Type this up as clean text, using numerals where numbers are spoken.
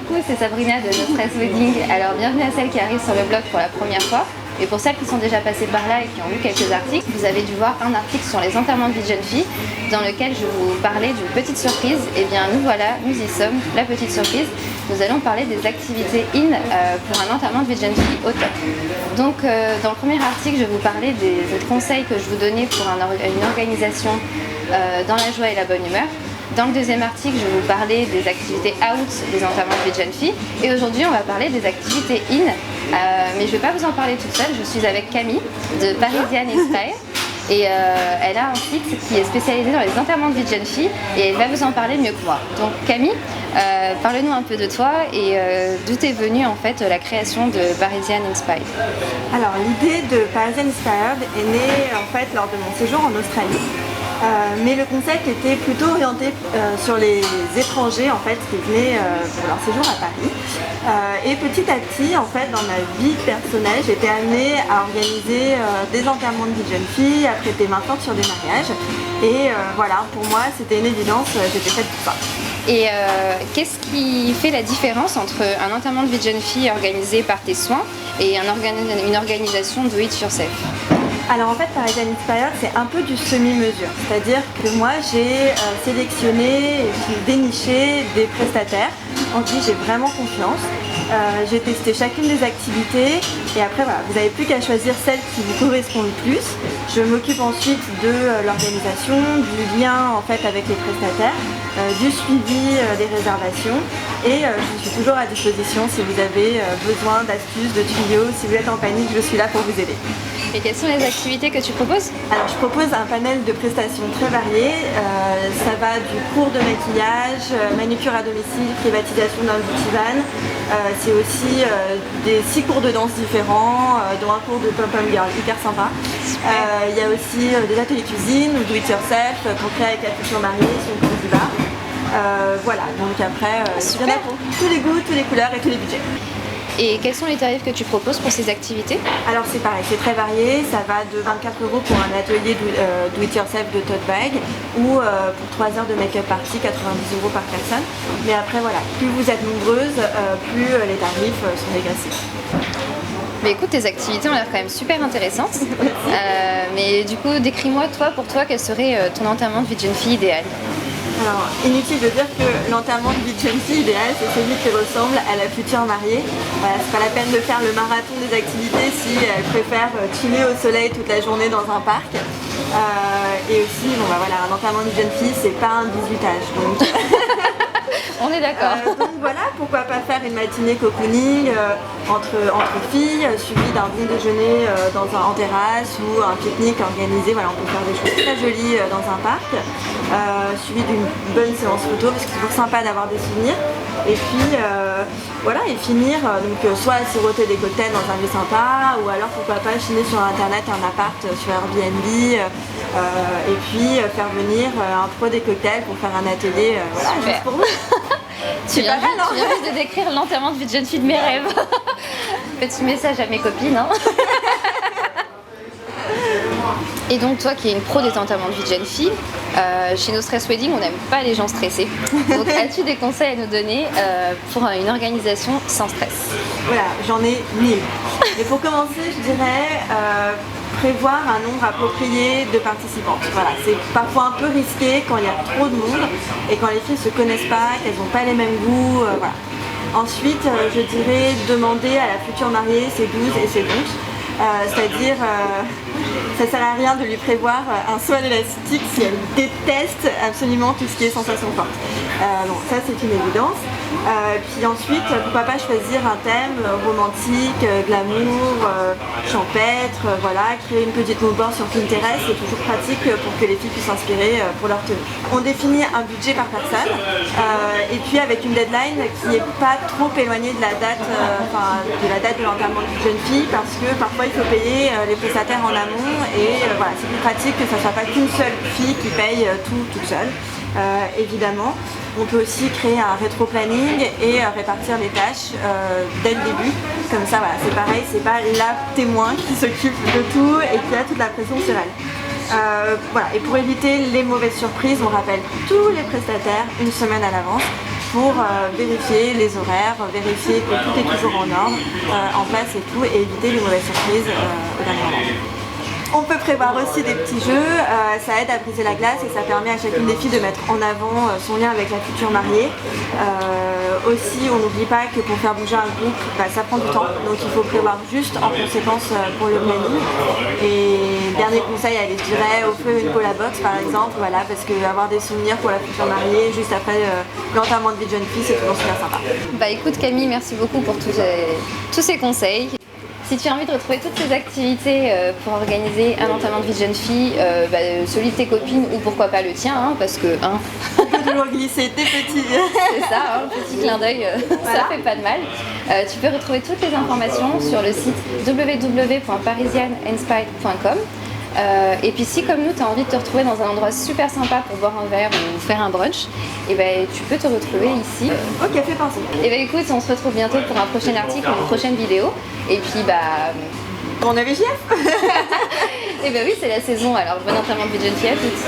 Coucou, c'est Sabrina de No Stress Wedding. Alors bienvenue à celles qui arrivent sur le blog pour la première fois. Et pour celles qui sont déjà passées par là et qui ont lu quelques articles, vous avez dû voir un article sur les enterrements de vie de jeune fille dans lequel je vous parlais d'une petite surprise. Et bien nous voilà, nous y sommes, la petite surprise. Nous allons parler des activités in pour un enterrement de vie de jeune fille au top. Donc dans le premier article, je vous parlais des conseils que je vous donnais pour une organisation dans la joie et la bonne humeur. Dans le deuxième article, je vais vous parler des activités out des enterrements de vie de jeune fille. Et aujourd'hui, on va parler des activités in. Mais je ne vais pas vous en parler toute seule. Je suis avec Camille de Parisian Inspire. Et elle a un site qui est spécialisé dans les enterrements de vie de jeune fille. Et elle va vous en parler mieux que moi. Donc Camille, parle-nous un peu de toi et d'où est venue en fait la création de Parisian Inspired. Alors l'idée de Parisian Inspired est née en fait lors de mon séjour en Australie. Mais le concept était plutôt orienté sur les étrangers en fait qui venaient pour leur séjour à Paris. Et petit à petit en fait dans ma vie personnelle j'étais amenée à organiser des enterrements de vie de jeunes filles, à prêter main forte sur des mariages. Et voilà, pour moi c'était une évidence, j'étais faite pour ça. Et qu'est-ce qui fait la différence entre un enterrement de vie de jeune fille organisé par tes soins et une organisation do it yourself? Alors en fait Parisian Inspire c'est un peu du semi-mesure, c'est-à-dire que moi j'ai sélectionné et puis déniché des prestataires en qui j'ai vraiment confiance. J'ai testé chacune des activités et après voilà, vous n'avez plus qu'à choisir celle qui vous correspond le plus. Je m'occupe ensuite de l'organisation, du lien en fait avec les prestataires, du suivi des réservations et je suis toujours à disposition si vous avez besoin d'astuces, de tuyaux, si vous êtes en panique, je suis là pour vous aider. Et quelles sont les activités que tu proposes? Alors je propose un panel de prestations très variées, ça va du cours de maquillage, manucure à domicile, privatisation d'un beauty van, c'est aussi des 6 cours de danse différents, dont un cours de pom-pom girl hyper sympa. Il y a aussi des ateliers cuisine ou do it yourself pour créer avec la future mariée sur une course du bar. Voilà, donc après il y en a pour tous les goûts, toutes les couleurs et tous les budgets. Et quels sont les tarifs que tu proposes pour ces activités? Alors c'est pareil, c'est très varié, ça va de 24 € pour un atelier do it yourself de tote bag ou pour 3 heures de make-up party, 90 € par personne. Mais après voilà, plus vous êtes nombreuses, plus les tarifs sont dégressifs. Mais écoute, tes activités ont l'air quand même super intéressantes. Mais du coup, décris-moi pour toi, quel serait ton enterrement de vie de jeune fille idéal? Alors, inutile de dire que l'enterrement de vie de jeune fille idéal, c'est celui qui ressemble à la future mariée. Voilà, c'est pas la peine de faire le marathon des activités si elle préfère chiller au soleil toute la journée dans un parc. Et aussi, bon, bah, voilà, un enterrement de jeune fille, c'est pas un 18 âge. Donc... On est d'accord. Donc voilà, pourquoi pas faire une matinée cocooning entre filles, suivie d'un bon déjeuner en terrasse ou un pique-nique organisé. Voilà, on peut faire des choses très jolies dans un parc, suivi d'une bonne séance photo parce que c'est toujours sympa d'avoir des souvenirs. Et puis voilà, et finir donc soit siroter des cocktails dans un lieu sympa ou alors pourquoi pas chiner sur internet un appart sur Airbnb et puis faire venir un pro des cocktails pour faire un atelier voilà, juste pour vous. Tu viens juste de décrire l'enterrement de vie de jeune fille de mes rêves. Petit message à mes copines. Hein. Et donc toi qui es une pro des enterrements de vie de jeune fille, chez No Stress Wedding on n'aime pas les gens stressés. Donc as-tu des conseils à nous donner pour une organisation sans stress? Voilà, j'en ai 1000. Mais pour commencer je dirais prévoir un nombre approprié de participantes. Voilà, c'est parfois un peu risqué quand il y a trop de monde et quand les filles ne se connaissent pas, qu'elles n'ont pas les mêmes goûts. Voilà. Ensuite, je dirais demander à la future mariée ses do's et ses don'ts. C'est-à-dire, ça sert à rien de lui prévoir un saut à l'élastique si elle déteste absolument tout ce qui est sensation forte. Bon, ça c'est une évidence. Puis ensuite, pourquoi pas choisir un thème romantique, glamour, champêtre, voilà, créer une petite mood board sur Pinterest, c'est toujours pratique pour que les filles puissent s'inspirer pour leur tenue. On définit un budget par personne et puis avec une deadline qui n'est pas trop éloignée de la date de l'enterrement d'une jeune fille parce que parfois il faut payer les prestataires en amont et voilà, c'est plus pratique que ça ne soit pas qu'une seule fille qui paye tout toute seule. Évidemment, on peut aussi créer un rétro-planning et répartir les tâches dès le début. Comme ça, voilà, c'est pareil, c'est pas la témoin qui s'occupe de tout et qui a toute la pression sur elle. Voilà. Et pour éviter les mauvaises surprises, on rappelle tous les prestataires une semaine à l'avance. pour vérifier les horaires, vérifier que tout est toujours en ordre, en place et tout, et éviter les mauvaises surprises au dernier moment. On peut prévoir aussi des petits jeux, ça aide à briser la glace et ça permet à chacune des filles de mettre en avant son lien avec la future mariée. Aussi, on n'oublie pas que pour faire bouger un groupe, ça prend du temps, donc il faut prévoir juste en conséquence pour le planning. Et dernier conseil, allez, je dirais, offrir une cola box par exemple, voilà, parce que avoir des souvenirs pour la future mariée juste après l'enterrement de vie de jeune fille, c'est toujours super sympa. Bah écoute Camille, merci beaucoup pour tous ces conseils. Si tu as envie de retrouver toutes ces activités pour organiser un enterrement de vie de jeune fille, celui de tes copines ou pourquoi pas le tien, hein, parce que on peut toujours glisser tes petits. C'est ça, un petit clin d'œil, voilà. Ça fait pas de mal. Tu peux retrouver toutes les informations sur le site www.parisianinspire.com. Et puis si comme nous tu as envie de te retrouver dans un endroit super sympa pour boire un verre ou faire un brunch, et tu peux te retrouver ici. Au café Pensée. Et écoute, on se retrouve bientôt pour un prochain article, une prochaine vidéo. Et puis on avait JF. Et oui, c'est la saison, alors bon enterrement de vie de jeune fille à toutes.